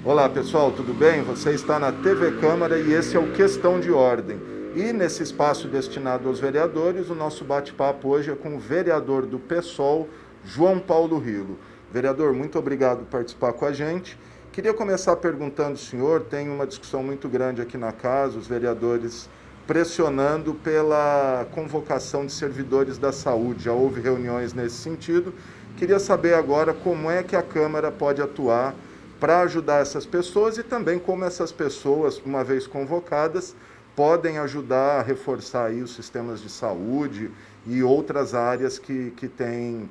Olá pessoal, tudo bem? Você está na TV Câmara e esse é o Questão de Ordem. E nesse espaço destinado aos vereadores, o nosso bate-papo hoje é com o vereador do PSOL, João Paulo Rilo. Vereador, muito obrigado por participar com a gente. Queria começar perguntando ao senhor, tem uma discussão muito grande aqui na casa, os vereadores pressionando pela convocação de servidores da saúde. Já houve reuniões nesse sentido. Queria saber agora como é que a Câmara pode atuar para ajudar essas pessoas e também como essas pessoas, uma vez convocadas, podem ajudar a reforçar aí os sistemas de saúde e outras áreas que têm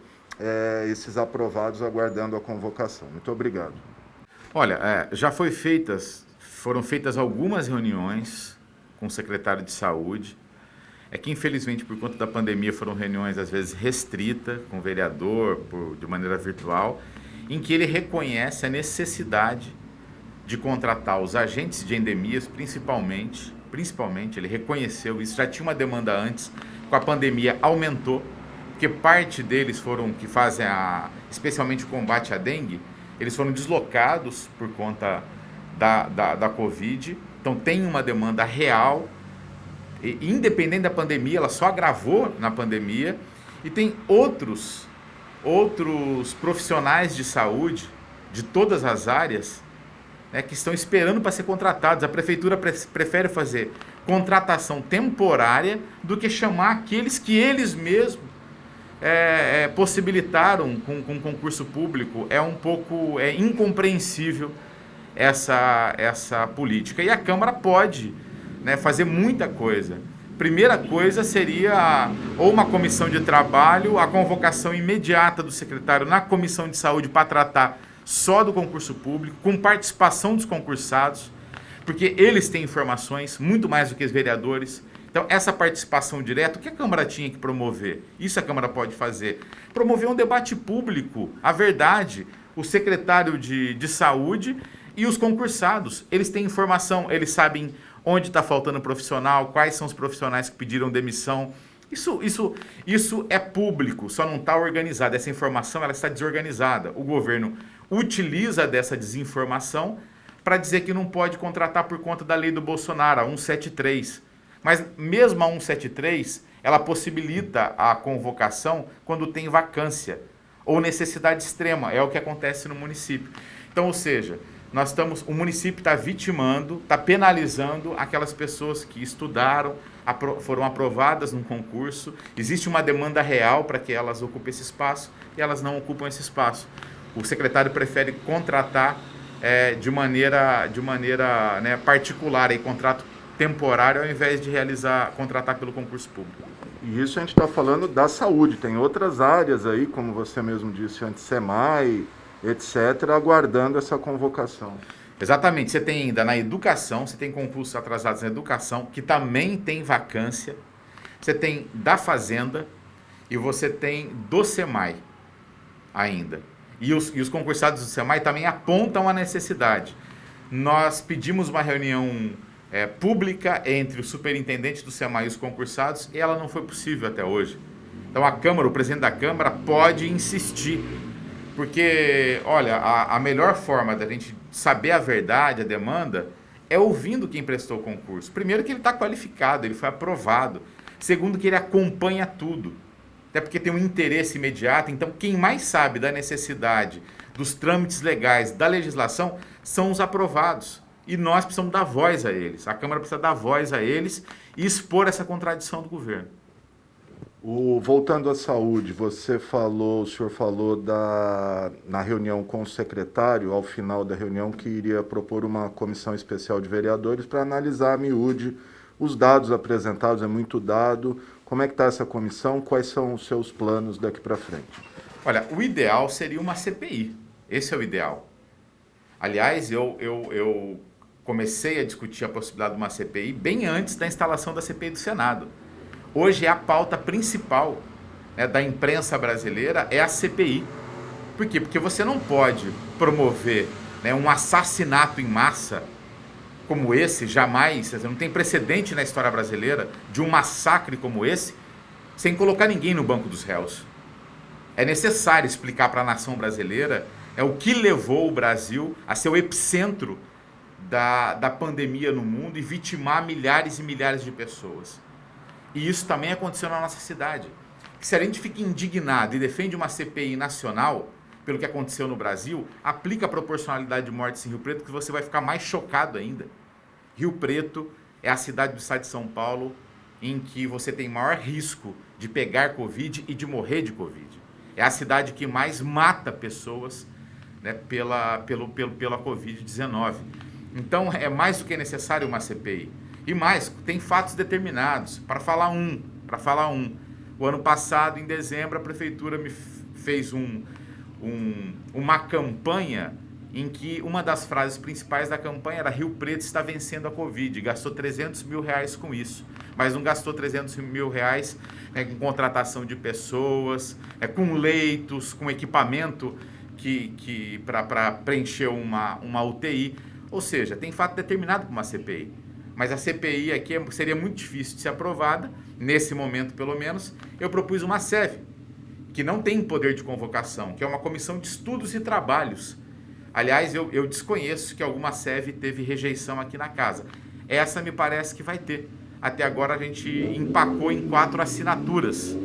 esses aprovados aguardando a convocação. Muito obrigado. Olha, foram feitas algumas reuniões com o secretário de saúde. É que infelizmente por conta da pandemia foram reuniões às vezes restritas com o vereador, de maneira virtual, em que ele reconhece a necessidade de contratar os agentes de endemias, principalmente, ele reconheceu isso, já tinha uma demanda antes, com a pandemia aumentou, porque parte deles que fazem especialmente o combate à dengue, eles foram deslocados por conta da Covid, então tem uma demanda real, e, independente da pandemia, ela só agravou na pandemia, e tem outros profissionais de saúde, de todas as áreas, né, que estão esperando para ser contratados. A prefeitura prefere fazer contratação temporária do que chamar aqueles que eles mesmos possibilitaram com concurso público. É um pouco incompreensível essa política. E a Câmara pode, né, fazer muita coisa. Primeira coisa seria ou uma comissão de trabalho, a convocação imediata do secretário na comissão de saúde para tratar só do concurso público, com participação dos concursados, porque eles têm informações muito mais do que os vereadores. Então, essa participação direta, o que a Câmara tinha que promover? Isso a Câmara pode fazer. Promover um debate público, a verdade. O secretário de saúde e os concursados, eles têm informação, eles sabem onde está faltando profissional, quais são os profissionais que pediram demissão. Isso é público, só não está organizado. Essa informação ela está desorganizada. O governo utiliza dessa desinformação para dizer que não pode contratar por conta da lei do Bolsonaro, a 173. Mas mesmo a 173, ela possibilita a convocação quando tem vacância ou necessidade extrema. É o que acontece no município. Então, ou seja, o município está vitimando, está penalizando aquelas pessoas que estudaram, foram aprovadas num concurso, existe uma demanda real para que elas ocupem esse espaço e elas não ocupam esse espaço. O secretário prefere contratar de maneira né, particular, contrato temporário, ao invés de contratar pelo concurso público. E isso a gente está falando da saúde, tem outras áreas aí, como você mesmo disse antes, SEMAI, etc., aguardando essa convocação. Exatamente, você tem ainda na educação, você tem concursos atrasados na educação, que também tem vacância, você tem da Fazenda e você tem do SEMAI ainda. E os concursados do SEMAI também apontam a necessidade. Nós pedimos uma reunião pública entre o superintendente do SEMAI e os concursados e ela não foi possível até hoje. Então a Câmara, o presidente da Câmara pode insistir. Porque, olha, a melhor forma da gente saber a verdade, a demanda, é ouvindo quem prestou o concurso. Primeiro que ele está qualificado, ele foi aprovado. Segundo que ele acompanha tudo. Até porque tem um interesse imediato. Então, quem mais sabe da necessidade, dos trâmites legais, da legislação, são os aprovados. E nós precisamos dar voz a eles. A Câmara precisa dar voz a eles e expor essa contradição do governo. Voltando à saúde, o senhor falou na reunião com o secretário, ao final da reunião, que iria propor uma comissão especial de vereadores para analisar a miúde os dados apresentados, é muito dado. Como é que está essa comissão? Quais são os seus planos daqui para frente? Olha, o ideal seria uma CPI. Esse é o ideal. Aliás, eu comecei a discutir a possibilidade de uma CPI bem antes da instalação da CPI do Senado. Hoje é a pauta principal, né, da imprensa brasileira, é a CPI. Por quê? Porque você não pode promover, né, um assassinato em massa como esse, jamais, não tem precedente na história brasileira de um massacre como esse, sem colocar ninguém no banco dos réus. é necessário explicar para a nação brasileira o que levou o Brasil a ser o epicentro da pandemia no mundo e vitimar milhares e milhares de pessoas. E isso também aconteceu na nossa cidade. Se a gente fica indignado e defende uma CPI nacional pelo que aconteceu no Brasil, aplica a proporcionalidade de mortes em Rio Preto, que você vai ficar mais chocado ainda. Rio Preto é a cidade do estado de São Paulo em que você tem maior risco de pegar Covid e de morrer de Covid. É a cidade que mais mata pessoas, né, pela Covid-19. Então, é mais do que necessário uma CPI. E mais, tem fatos determinados. Para falar um. O ano passado, em dezembro, a prefeitura me fez uma campanha em que uma das frases principais da campanha era: Rio Preto está vencendo a Covid. Gastou R$300 mil com isso. Mas não gastou R$300 mil com contratação de pessoas, com leitos, com equipamento para preencher uma UTI. Ou seja, tem fato determinado para uma CPI. Mas a CPI aqui seria muito difícil de ser aprovada, nesse momento pelo menos. Eu propus uma SEV, que não tem poder de convocação, que é uma comissão de estudos e trabalhos. Aliás, eu desconheço que alguma SEV teve rejeição aqui na casa. Essa me parece que vai ter. Até agora a gente empacou em 4 assinaturas.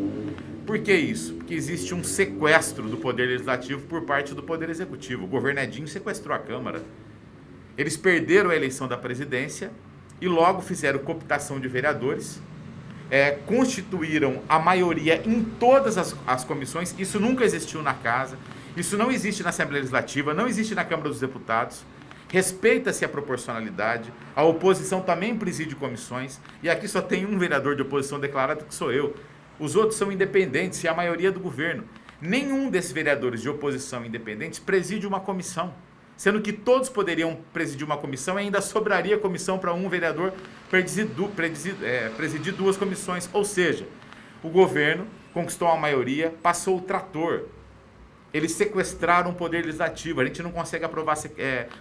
Por que isso? Porque existe um sequestro do Poder Legislativo por parte do Poder Executivo. O governo Edinho sequestrou a Câmara. Eles perderam a eleição da presidência e logo fizeram cooptação de vereadores, constituíram a maioria em todas as comissões. Isso nunca existiu na casa, isso não existe na Assembleia Legislativa, não existe na Câmara dos Deputados. Respeita-se a proporcionalidade, a oposição também preside comissões, e aqui só tem um vereador de oposição declarado, que sou eu. Os outros são independentes e a maioria do governo. Nenhum desses vereadores de oposição independentes preside uma comissão, sendo que todos poderiam presidir uma comissão e ainda sobraria comissão para um vereador presidir 2 comissões. Ou seja, o governo conquistou a maioria, passou o trator. Eles sequestraram o Poder Legislativo. A gente não consegue aprovar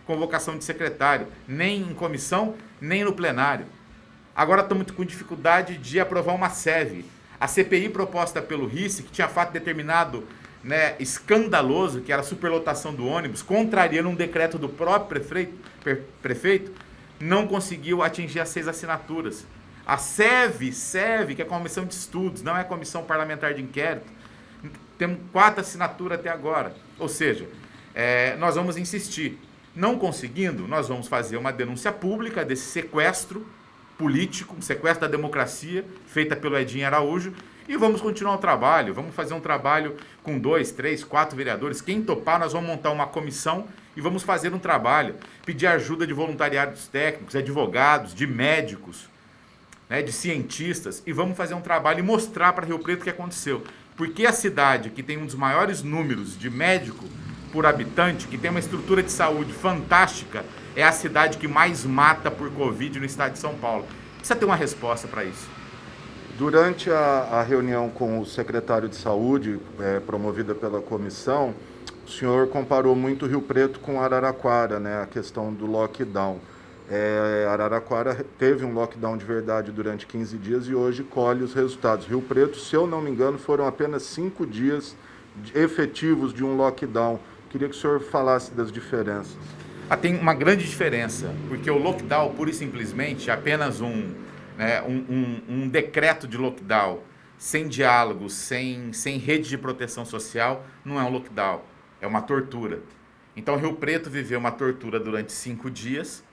convocação de secretário, nem em comissão, nem no plenário. Agora estamos com dificuldade de aprovar uma SEV. A CPI proposta pelo RICE, que tinha fato determinado, escandaloso, que era a superlotação do ônibus, contrariando um decreto do próprio prefeito, não conseguiu atingir as 6 assinaturas. A SEV, que é a Comissão de Estudos, não é a Comissão Parlamentar de Inquérito, temos 4 assinaturas até agora. Ou seja, nós vamos insistir. Não conseguindo, nós vamos fazer uma denúncia pública desse sequestro político, um sequestro da democracia, feita pelo Edinho Araújo, e vamos continuar o trabalho. Vamos fazer um trabalho com 2, 3, 4 vereadores. Quem topar, nós vamos montar uma comissão e vamos fazer um trabalho. Pedir ajuda de voluntariados técnicos, advogados, de médicos, de cientistas, e vamos fazer um trabalho e mostrar para Rio Preto o que aconteceu. Porque a cidade que tem um dos maiores números de médico por habitante, que tem uma estrutura de saúde fantástica, é a cidade que mais mata por Covid no estado de São Paulo. Precisa ter uma resposta para isso. Durante a reunião com o secretário de Saúde, promovida pela comissão, o senhor comparou muito Rio Preto com Araraquara, a questão do lockdown. Araraquara teve um lockdown de verdade durante 15 dias e hoje colhe os resultados. Rio Preto, se eu não me engano, foram apenas 5 dias efetivos de um lockdown. Queria que o senhor falasse das diferenças. Tem uma grande diferença, porque o lockdown, pura e simplesmente, é apenas um decreto de lockdown, sem diálogo, sem rede de proteção social, não é um lockdown, é uma tortura. Então, Rio Preto viveu uma tortura durante 5 dias,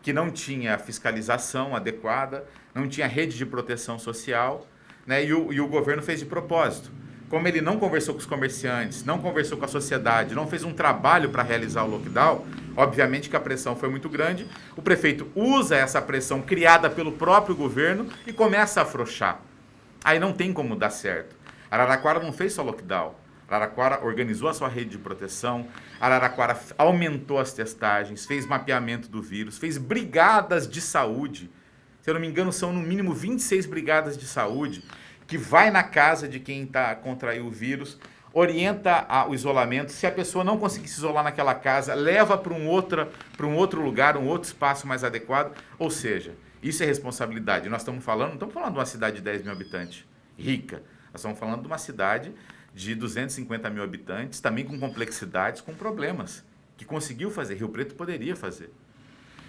que não tinha fiscalização adequada, não tinha rede de proteção social, e o governo fez de propósito. Como ele não conversou com os comerciantes, não conversou com a sociedade, não fez um trabalho para realizar o lockdown, obviamente que a pressão foi muito grande. O prefeito usa essa pressão criada pelo próprio governo e começa a afrouxar. Aí não tem como dar certo. Araraquara não fez só lockdown. Araraquara organizou a sua rede de proteção, Araraquara aumentou as testagens, fez mapeamento do vírus, fez brigadas de saúde. Se eu não me engano, são no mínimo 26 brigadas de saúde, que vai na casa de quem contraiu o vírus, orienta o isolamento. Se a pessoa não conseguir se isolar naquela casa, leva para um outro lugar, um outro espaço mais adequado. Ou seja, isso é responsabilidade. Nós não estamos falando de uma cidade de 10 mil habitantes, rica. Nós estamos falando de uma cidade de 250 mil habitantes, também com complexidades, com problemas, que conseguiu fazer, Rio Preto poderia fazer.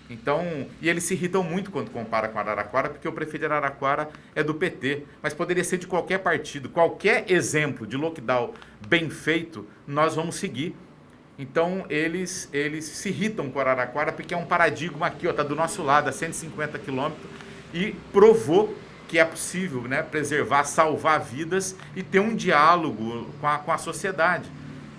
Então, e eles se irritam muito quando compara com Araraquara, porque o prefeito de Araraquara é do PT, mas poderia ser de qualquer partido. Qualquer exemplo de lockdown bem feito, nós vamos seguir. Então, eles se irritam com Araraquara, porque é um paradigma aqui, está do nosso lado, a 150 quilômetros, e provou que é possível, né, preservar, salvar vidas e ter um diálogo com a sociedade.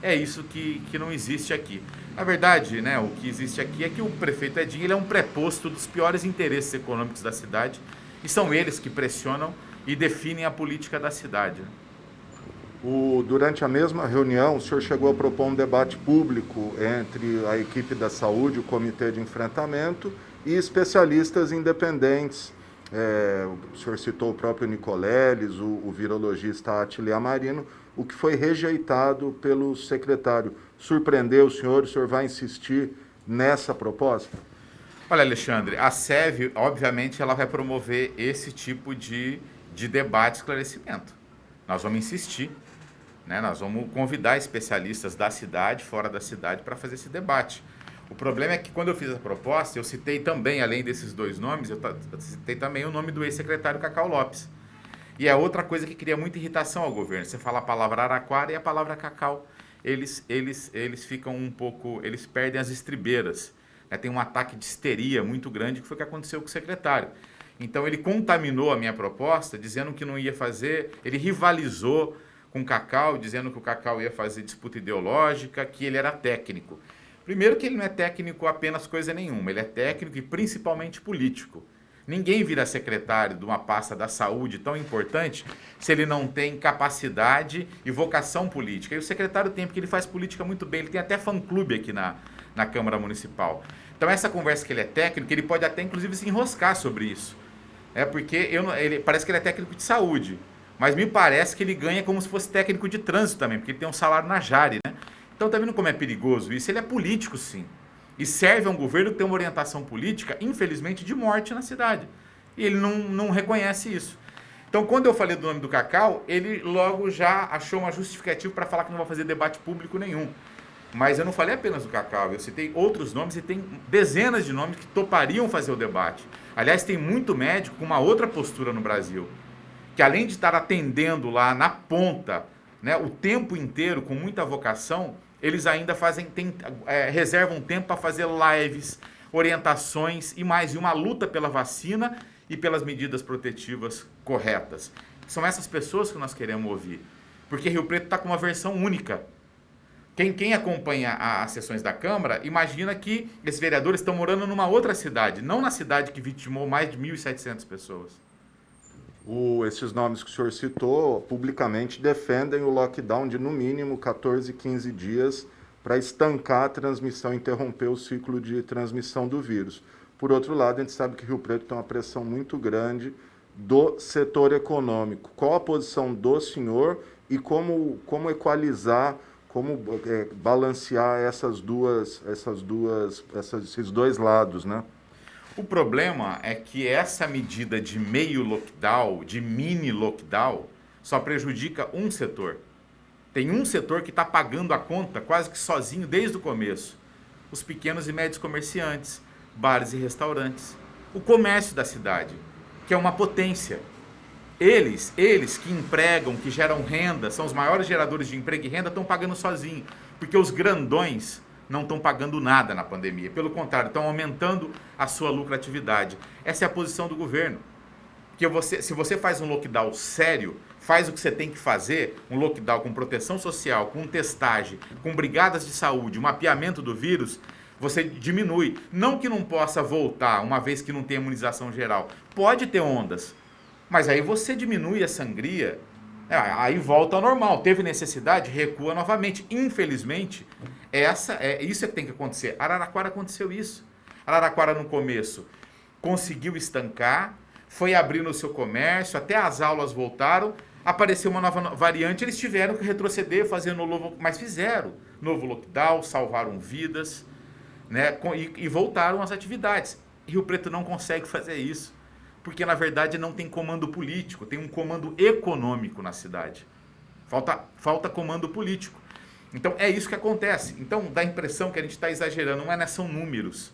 É isso que não existe aqui. Na verdade, né, o que existe aqui é que o prefeito Edinho ele é um preposto dos piores interesses econômicos da cidade e são eles que pressionam e definem a política da cidade. Durante a mesma reunião, o senhor chegou a propor um debate público entre a equipe da saúde, o comitê de enfrentamento e especialistas independentes. O senhor citou o próprio Nicoleles, o virologista Atilia Marino, o que foi rejeitado pelo secretário. Surpreendeu o senhor vai insistir nessa proposta? Olha, Alexandre, a SEV, obviamente, ela vai promover esse tipo de debate e esclarecimento. Nós vamos insistir, né? Nós vamos convidar especialistas da cidade, fora da cidade, para fazer esse debate. O problema é que quando eu fiz a proposta, eu citei também, além desses dois nomes, eu citei também o nome do ex-secretário Cacau Lopes. E é outra coisa que cria muita irritação ao governo. Você fala a palavra Araraquara e a palavra Cacau. Eles ficam um pouco, eles perdem as estribeiras. Né? Tem um ataque de histeria muito grande, que foi o que aconteceu com o secretário. Então ele contaminou a minha proposta, dizendo que não ia fazer, ele rivalizou com o Cacau, dizendo que o Cacau ia fazer disputa ideológica, que ele era técnico. Primeiro que ele não é técnico apenas coisa nenhuma, ele é técnico e principalmente político. Ninguém vira secretário de uma pasta da saúde tão importante se ele não tem capacidade e vocação política. E o secretário tem, porque ele faz política muito bem, ele tem até fã-clube aqui na Câmara Municipal. Então essa conversa que ele é técnico, ele pode até inclusive se enroscar sobre isso. Porque ele parece que ele é técnico de saúde, mas me parece que ele ganha como se fosse técnico de trânsito também, porque ele tem um salário na Jari, né? Então tá vendo como é perigoso isso? Ele é político sim. E serve a um governo que tem uma orientação política, infelizmente, de morte na cidade. E ele não reconhece isso. Então, quando eu falei do nome do Cacau, ele logo já achou uma justificativa para falar que não vai fazer debate público nenhum. Mas eu não falei apenas do Cacau, eu citei outros nomes e tem dezenas de nomes que topariam fazer o debate. Aliás, tem muito médico com uma outra postura no Brasil, que além de estar atendendo lá na ponta, né, o tempo inteiro, com muita vocação, eles ainda reservam tempo para fazer lives, orientações e uma luta pela vacina e pelas medidas protetivas corretas. São essas pessoas que nós queremos ouvir, porque Rio Preto está com uma versão única. Quem acompanha as sessões da Câmara, imagina que esses vereadores estão morando numa outra cidade, não na cidade que vitimou mais de 1.700 pessoas. Esses nomes que o senhor citou publicamente defendem o lockdown de no mínimo 14, 15 dias para estancar a transmissão, interromper o ciclo de transmissão do vírus. Por outro lado, a gente sabe que Rio Preto tem uma pressão muito grande do setor econômico. Qual a posição do senhor e como equalizar, como balancear esses dois lados, né? O problema é que essa medida de meio lockdown, de mini lockdown, só prejudica um setor. Tem um setor que está pagando a conta quase que sozinho desde o começo. Os pequenos e médios comerciantes, bares e restaurantes. O comércio da cidade, que é uma potência. Eles que empregam, que geram renda, são os maiores geradores de emprego e renda, estão pagando sozinho. Porque os grandões não estão pagando nada na pandemia. Pelo contrário, estão aumentando a sua lucratividade. Essa é a posição do governo. Que se você faz um lockdown sério, faz o que você tem que fazer, um lockdown com proteção social, com testagem, com brigadas de saúde, um mapeamento do vírus, você diminui. Não que não possa voltar, uma vez que não tem imunização geral. Pode ter ondas, mas aí você diminui a sangria, aí volta ao normal. Teve necessidade, recua novamente. Infelizmente, isso é que tem que acontecer. Araraquara aconteceu isso. Araraquara, no começo, conseguiu estancar, foi abrindo o seu comércio, até as aulas voltaram, apareceu uma nova variante, eles tiveram que retroceder, fazer novo, mas fizeram novo lockdown, salvaram vidas, né, e voltaram às atividades. Rio Preto não consegue fazer isso, porque na verdade não tem comando político, tem um comando econômico na cidade. Falta comando político. Então é isso que acontece. Então dá a impressão que a gente está exagerando, não é, né? São números.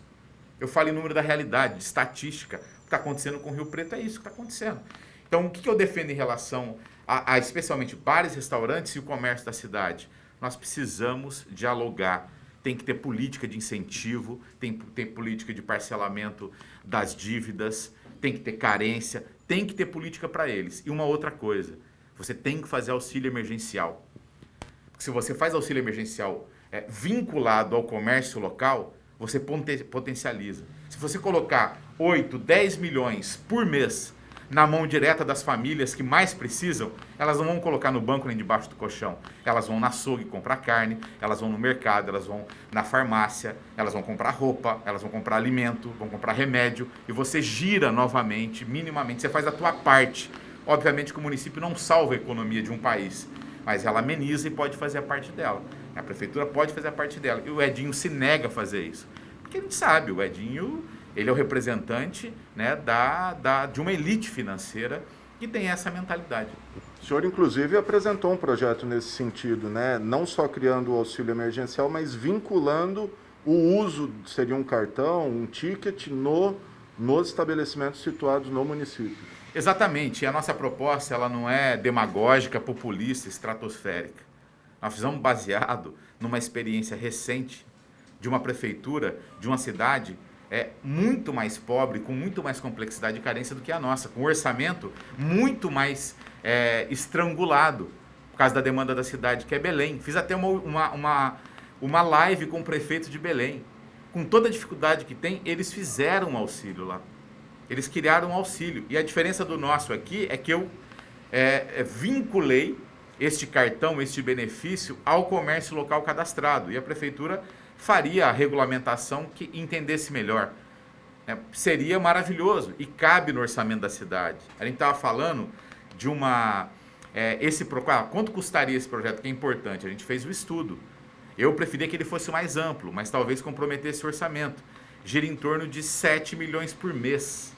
Eu falo em número da realidade, de estatística. O que está acontecendo com o Rio Preto é isso que está acontecendo. Então o que eu defendo em relação a especialmente bares, restaurantes e o comércio da cidade? Nós precisamos dialogar. Tem que ter política de incentivo, tem que ter política de parcelamento das dívidas, tem que ter carência, tem que ter política para eles. E uma outra coisa, você tem que fazer auxílio emergencial. Porque se você faz auxílio emergencial vinculado ao comércio local, você potencializa. Se você colocar 8, 10 milhões por mês na mão direta das famílias que mais precisam, elas não vão colocar no banco nem debaixo do colchão. Elas vão na açougue comprar carne, elas vão no mercado, elas vão na farmácia, elas vão comprar roupa, elas vão comprar alimento, vão comprar remédio, e você gira novamente, minimamente, você faz a tua parte. Obviamente que o município não salva a economia de um país, mas ela ameniza e pode fazer a parte dela. A prefeitura pode fazer a parte dela. E o Edinho se nega a fazer isso. Porque a gente sabe, o Edinho, ele é o representante, né, de uma elite financeira que tem essa mentalidade. O senhor, inclusive, apresentou um projeto nesse sentido, né? Não só criando o auxílio emergencial, mas vinculando o uso, seria um cartão, um ticket, nos estabelecimentos situados no município. Exatamente. E a nossa proposta, ela não é demagógica, populista, estratosférica. Nós fizemos baseado numa experiência recente de uma prefeitura, de uma cidade muito mais pobre, com muito mais complexidade e carência do que a nossa, com um orçamento muito mais estrangulado, por causa da demanda da cidade, que é Belém. Fiz até uma live com o prefeito de Belém. Com toda a dificuldade que tem, eles fizeram um auxílio lá. Eles criaram um auxílio. E a diferença do nosso aqui é que eu vinculei este cartão, este benefício, ao comércio local cadastrado. E a prefeitura faria a regulamentação que entendesse melhor. Seria maravilhoso e cabe no orçamento da cidade. A gente estava falando de quanto custaria esse projeto, que é importante. A gente fez o estudo. Eu preferia que ele fosse mais amplo, mas talvez comprometesse o orçamento. Gira em torno de 7 milhões por mês.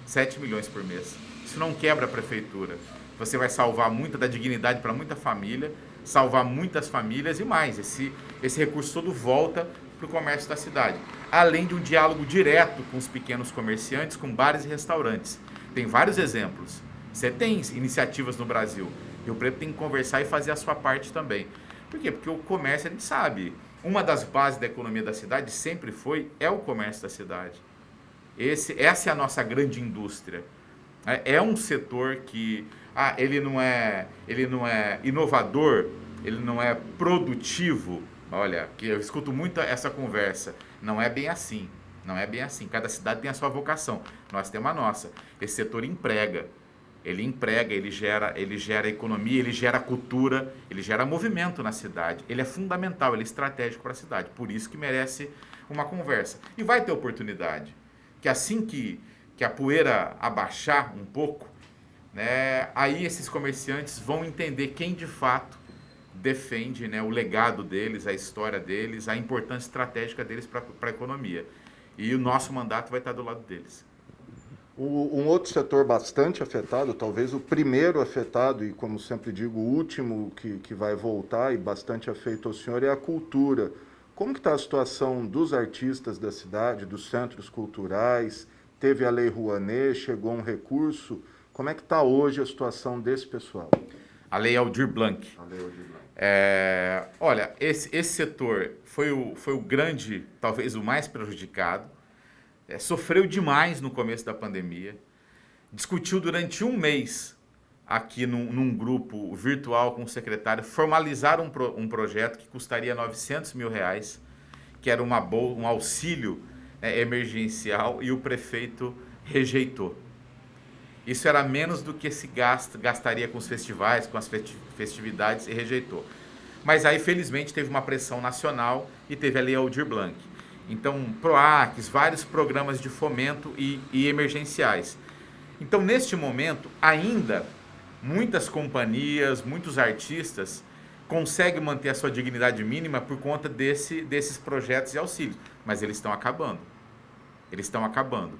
7 milhões por mês. Isso não quebra a prefeitura. Você vai salvar muita da dignidade para muita família, salvar muitas famílias e mais. Esse recurso todo volta para o comércio da cidade. Além de um diálogo direto com os pequenos comerciantes, com bares e restaurantes. Tem vários exemplos. Você tem iniciativas no Brasil. Rio Preto tem que conversar e fazer a sua parte também. Por quê? Porque o comércio, a gente sabe, uma das bases da economia da cidade sempre o comércio da cidade. Essa é a nossa grande indústria. É um setor que ele não é inovador, ele não é produtivo. Olha, que eu escuto muito essa conversa. Não é bem assim. Não é bem assim. Cada cidade tem a sua vocação. Nós temos a nossa. Esse setor emprega. Ele emprega, ele gera economia, ele gera cultura, ele gera movimento na cidade. Ele é fundamental, ele é estratégico para a cidade. Por isso que merece uma conversa. E vai ter oportunidade. Que assim que a poeira abaixar um pouco, né, aí esses comerciantes vão entender quem de fato defende, né, o legado deles, a história deles, a importância estratégica deles para a economia. E o nosso mandato vai estar do lado deles. Um outro setor bastante afetado, talvez o primeiro afetado e, como sempre digo, o último que vai voltar e bastante afeito ao senhor, é a cultura. Como que está a situação dos artistas da cidade, dos centros culturais? Teve a Lei Rouanet, chegou um recurso. Como é que está hoje a situação desse pessoal? A Lei Aldir Blanc. Olha, esse setor foi o grande, talvez o mais prejudicado. Sofreu demais no começo da pandemia. Discutiu durante um mês aqui num grupo virtual com o secretário, formalizar um projeto que custaria R$900 mil, que era um auxílio emergencial, e o prefeito rejeitou. Isso era menos do que se gastaria com os festivais, com as festividades, e rejeitou. Mas aí, felizmente, teve uma pressão nacional e teve a Lei Aldir Blanc. Então, PROACs, vários programas de fomento e emergenciais. Então, neste momento, ainda muitas companhias, muitos artistas conseguem manter a sua dignidade mínima por conta desses projetos e auxílios. Mas eles estão acabando. Eles estão acabando.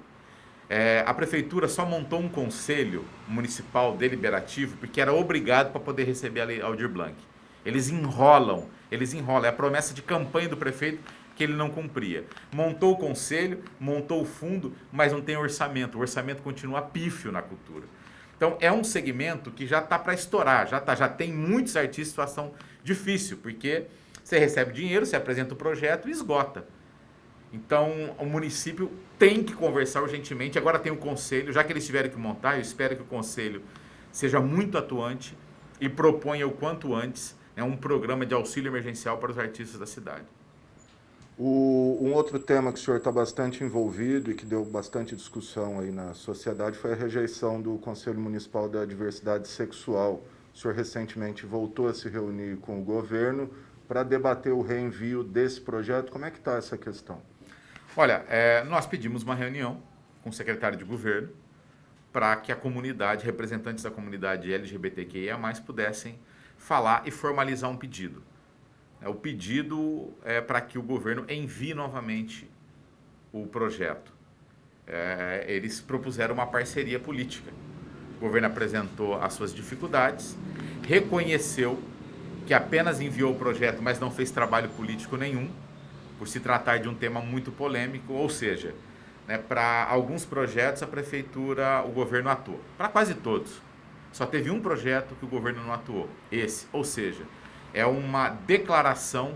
A prefeitura só montou um conselho municipal deliberativo porque era obrigado para poder receber a Lei Aldir Blanc. Eles enrolam, é a promessa de campanha do prefeito que ele não cumpria. Montou o conselho, montou o fundo, mas não tem orçamento. O orçamento continua pífio na cultura. Então é um segmento que já está para estourar, já tem muitos artistas em situação difícil, porque você recebe dinheiro, você apresenta o projeto e esgota. Então o município tem que conversar urgentemente. Agora tem o conselho, já que eles tiveram que montar, eu espero que o conselho seja muito atuante e proponha o quanto antes um programa de auxílio emergencial para os artistas da cidade. Um outro tema que o senhor está bastante envolvido e que deu bastante discussão aí na sociedade foi a rejeição do Conselho Municipal da Diversidade Sexual. O senhor recentemente voltou a se reunir com o governo para debater o reenvio desse projeto. Como é que está essa questão? Olha, nós pedimos uma reunião com o secretário de governo para que a comunidade, representantes da comunidade LGBTQIA+, pudessem falar e formalizar um pedido. O pedido é para que o governo envie novamente o projeto. Eles propuseram uma parceria política. O governo apresentou as suas dificuldades, reconheceu que apenas enviou o projeto, mas não fez trabalho político nenhum, por se tratar de um tema muito polêmico, ou seja, para alguns projetos a prefeitura, o governo atuou. Para quase todos. Só teve um projeto que o governo não atuou, esse. Ou seja, é uma declaração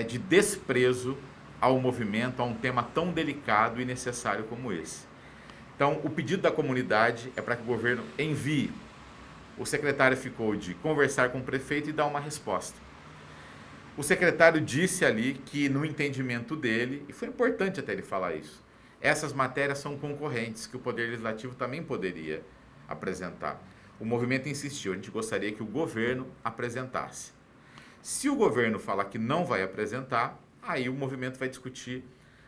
de desprezo ao movimento, a um tema tão delicado e necessário como esse. Então, o pedido da comunidade é para que o governo envie. O secretário ficou de conversar com o prefeito e dar uma resposta. O secretário disse ali que, no entendimento dele, e foi importante até ele falar isso, essas matérias são concorrentes, que o Poder Legislativo também poderia apresentar. O movimento insistiu, a gente gostaria que o governo apresentasse. Se o governo falar que não vai apresentar, aí o movimento vai discutir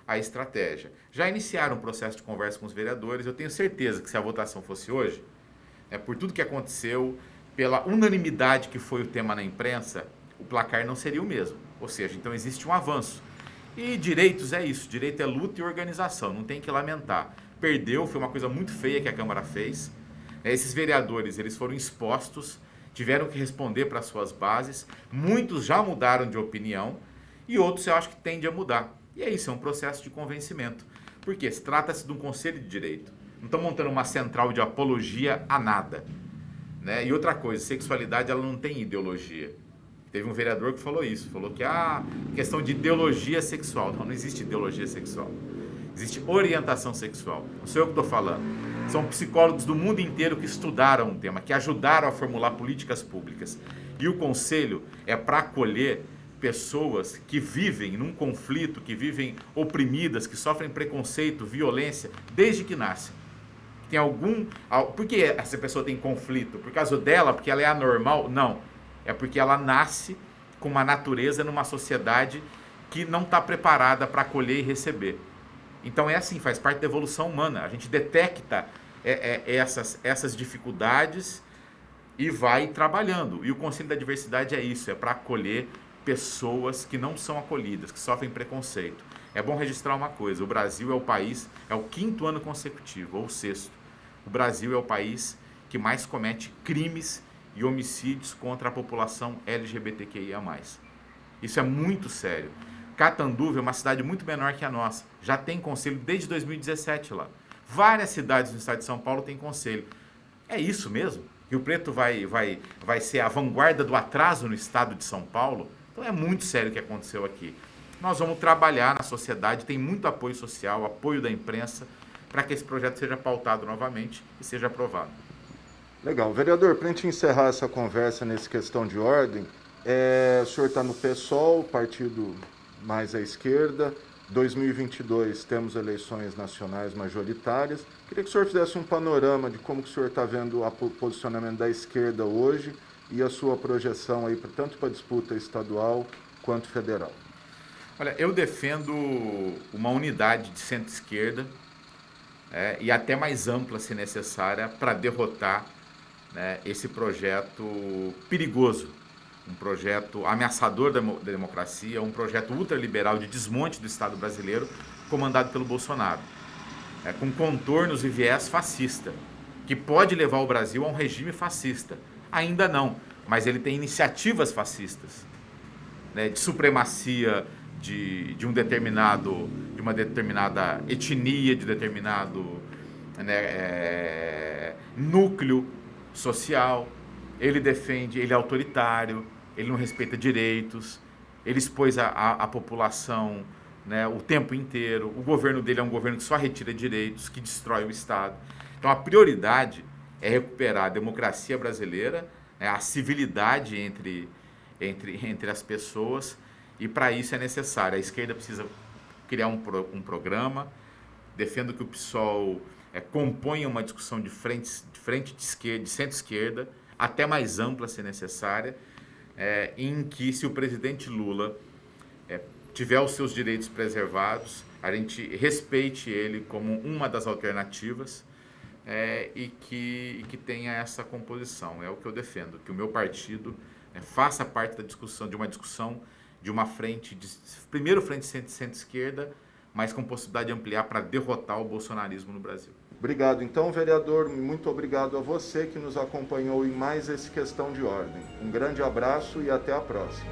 a estratégia. Já iniciaram um processo de conversa com os vereadores, eu tenho certeza que se a votação fosse hoje, por tudo que aconteceu, pela unanimidade que foi o tema na imprensa, o placar não seria o mesmo. Ou seja, então existe um avanço. E direitos é isso, direito é luta e organização, não tem que lamentar. Perdeu, foi uma coisa muito feia que a Câmara fez. Esses vereadores, eles foram expostos, tiveram que responder para as suas bases, muitos já mudaram de opinião e outros eu acho que tendem a mudar. E é isso, é um processo de convencimento. Por quê? Trata-se de um conselho de direito. Não estão montando uma central de apologia a nada. E outra coisa, sexualidade ela não tem ideologia. Teve um vereador que falou isso, falou que questão de ideologia sexual. Não existe ideologia sexual. Existe orientação sexual. Não sou eu que estou falando. São psicólogos do mundo inteiro que estudaram o tema, que ajudaram a formular políticas públicas. E o conselho é para acolher pessoas que vivem num conflito, que vivem oprimidas, que sofrem preconceito, violência, desde que nascem. Tem por que essa pessoa tem conflito? Por causa dela? Porque ela é anormal? Não. É porque ela nasce com uma natureza numa sociedade que não está preparada para acolher e receber. Então é assim, faz parte da evolução humana. A gente detecta essas dificuldades e vai trabalhando. E o Conselho da Diversidade é isso, é para acolher pessoas que não são acolhidas, que sofrem preconceito. É bom registrar uma coisa, o Brasil é o país, é o 5º ano consecutivo, ou o 6º. O Brasil é o país que mais comete crimes e homicídios contra a população LGBTQIA+. Isso é muito sério. Catanduva é uma cidade muito menor que a nossa. Já tem conselho desde 2017 lá. Várias cidades no estado de São Paulo têm conselho. É isso mesmo? Rio Preto vai ser a vanguarda do atraso no estado de São Paulo? Então é muito sério o que aconteceu aqui. Nós vamos trabalhar na sociedade, tem muito apoio social, apoio da imprensa, para que esse projeto seja pautado novamente e seja aprovado. Legal. Vereador, para a gente encerrar essa conversa nessa questão de ordem, o senhor está no PSOL, partido mais à esquerda. 2022 temos eleições nacionais majoritárias. Queria que o senhor fizesse um panorama de como que o senhor está vendo o posicionamento da esquerda hoje e a sua projeção aí tanto para a disputa estadual quanto federal. Olha, eu defendo uma unidade de centro-esquerda e até mais ampla, se necessária, para derrotar esse projeto perigoso, um projeto ameaçador da democracia, um projeto ultraliberal de desmonte do Estado brasileiro, comandado pelo Bolsonaro. com contornos e viés fascista, que pode levar o Brasil a um regime fascista. Ainda não, mas ele tem iniciativas fascistas, né, de supremacia de uma determinada etnia, de determinado, né, núcleo social. Ele defende, ele é autoritário, ele não respeita direitos, ele expôs a população, né, o tempo inteiro. O governo dele é um governo que só retira direitos, que destrói o Estado. Então a prioridade é recuperar a democracia brasileira, né, a civilidade entre as pessoas, e para isso é necessário. A esquerda precisa criar um programa. Defendo que o PSOL componha uma discussão de frente de esquerda, de centro-esquerda, até mais ampla se necessária, em que, se o presidente Lula tiver os seus direitos preservados, a gente respeite ele como uma das alternativas, e que tenha essa composição. É o que eu defendo, que o meu partido faça parte da discussão, de uma frente, primeiro frente centro-esquerda, mas com possibilidade de ampliar para derrotar o bolsonarismo no Brasil. Obrigado. Então, vereador, muito obrigado a você que nos acompanhou em mais esse Questão de Ordem. Um grande abraço e até a próxima.